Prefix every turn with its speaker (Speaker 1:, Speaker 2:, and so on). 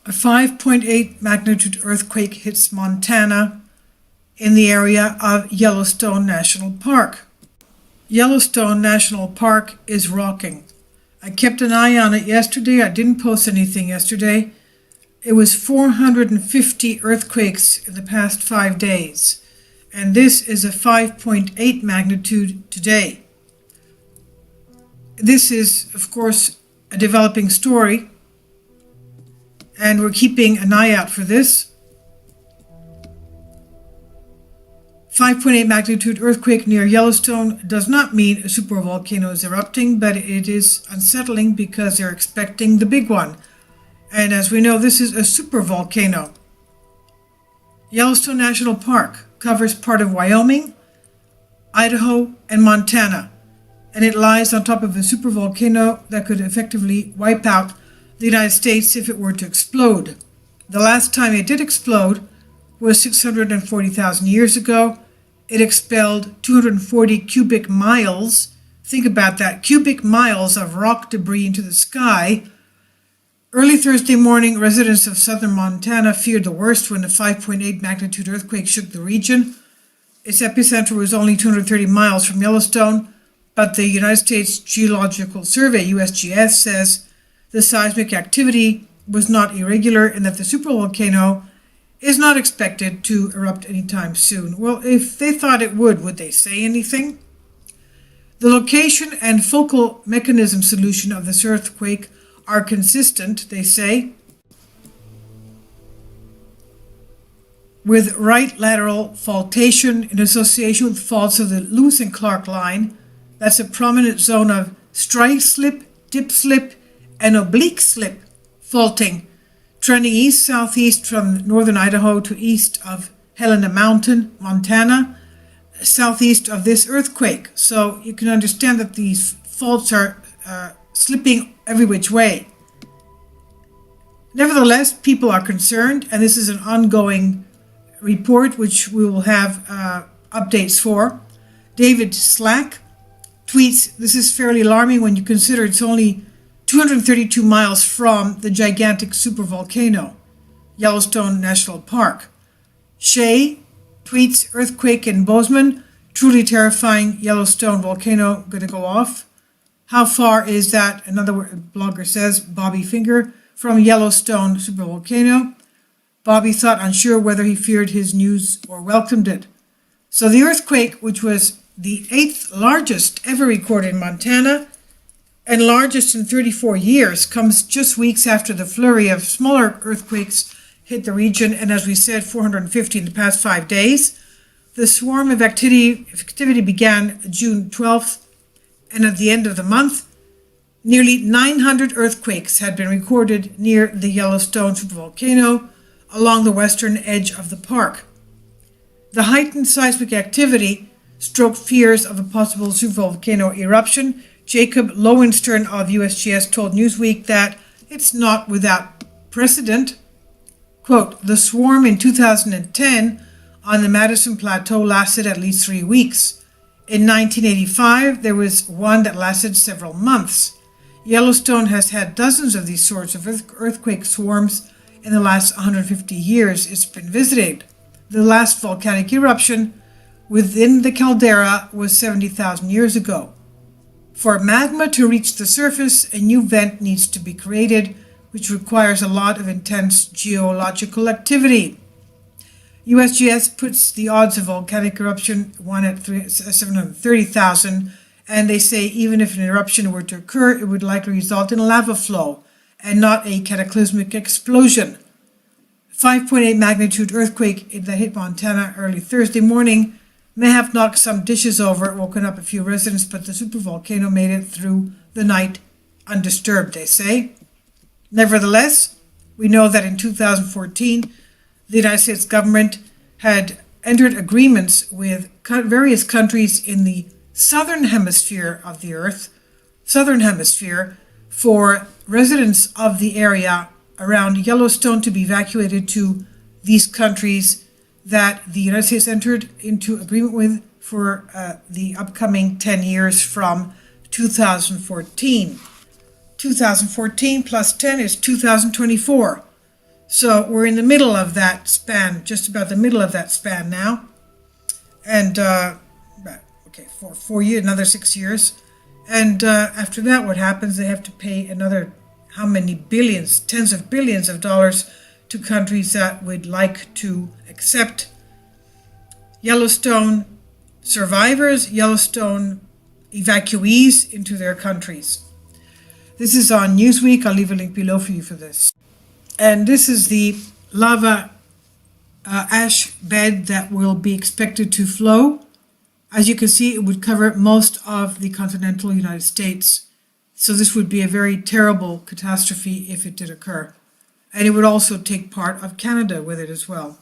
Speaker 1: A 5.8 magnitude earthquake hits Montana in the area of Yellowstone National Park. Yellowstone National Park is rocking. I kept an eye on it yesterday. I didn't post anything yesterday. It was 450 earthquakes in the past 5 days. And this is a 5.8 magnitude today. This is, of course, a developing story. And we're keeping an eye out for this. 5.8 magnitude earthquake near Yellowstone does not mean a supervolcano is erupting, but it is unsettling because they're expecting the big one. And as we know, this is a supervolcano. Yellowstone National Park covers part of Wyoming, Idaho, and Montana. And it lies on top of a supervolcano that could effectively wipe out the United States if it were to explode. The last time it did explode was 640,000 years ago. It expelled 240 cubic miles. Think about that, cubic miles of rock debris into the sky. Early Thursday morning, residents of southern Montana feared the worst when a 5.8 magnitude earthquake shook the region. Its epicenter was only 230 miles from Yellowstone, but the United States Geological Survey, USGS, says the seismic activity was not irregular and that the supervolcano is not expected to erupt anytime soon. Well, if they thought it would they say anything? The location and focal mechanism solution of this earthquake are consistent, they say, with right lateral faultation in association with faults of the Lewis and Clark line. That's a prominent zone of strike slip, dip slip, and oblique slip faulting, trending east-southeast from northern Idaho to east of Helena Mountain, Montana, southeast of this earthquake. So you can understand that these faults are slipping every which way. Nevertheless, people are concerned, and this is an ongoing report which we will have updates for. David Slack tweets, "This is fairly alarming when you consider it's only 232 miles from the gigantic supervolcano, Yellowstone National Park." Shay tweets, "Earthquake in Bozeman, truly terrifying. Yellowstone volcano going to go off. How far is that?" Another blogger says, Bobby Finger, "from Yellowstone supervolcano." Bobby thought unsure whether he feared his news or welcomed it. So the earthquake, which was the 8th largest ever recorded in Montana and largest in 34 years, comes just weeks after the flurry of smaller earthquakes hit the region, and as we said, 450 in the past 5 days. The swarm of activity began June 12th, and at the end of the month, nearly 900 earthquakes had been recorded near the Yellowstone supervolcano along the western edge of the park. The heightened seismic activity stroked fears of a possible supervolcano eruption. Jacob Lowenstern of USGS told Newsweek that it's not without precedent. Quote, "The swarm in 2010 on the Madison Plateau lasted at least 3 weeks. In 1985, there was one that lasted several months. Yellowstone has had dozens of these sorts of earthquake swarms in the last 150 years it's been visited. The last volcanic eruption within the caldera was 70,000 years ago. For magma to reach the surface, a new vent needs to be created, which requires a lot of intense geological activity. USGS puts the odds of volcanic eruption one at 730,000, and they say even if an eruption were to occur, it would likely result in a lava flow and not a cataclysmic explosion." 5.8 magnitude earthquake that hit Montana early Thursday morning may have knocked some dishes over, woken up a few residents, but the supervolcano made it through the night undisturbed, they say. Nevertheless, we know that in 2014, the United States government had entered agreements with various countries in the southern hemisphere of the earth, for residents of the area around Yellowstone to be evacuated to these countries that the United States entered into agreement with for the upcoming 10 years from 2014. 2014 plus 10 is 2024. So we're in the middle of that span, just about the middle of that span now. And, okay, for 4 years, another 6 years. And after that, what happens? They have to pay another, how many billions, tens of billions of dollars to countries that would like to accept Yellowstone survivors, Yellowstone evacuees into their countries. This is on Newsweek. I'll leave a link below for you for this. And this is the lava ash bed that will be expected to flow. As you can see, it would cover most of the continental United States. So this would be a very terrible catastrophe if it did occur. And it would also take part of Canada with it as well.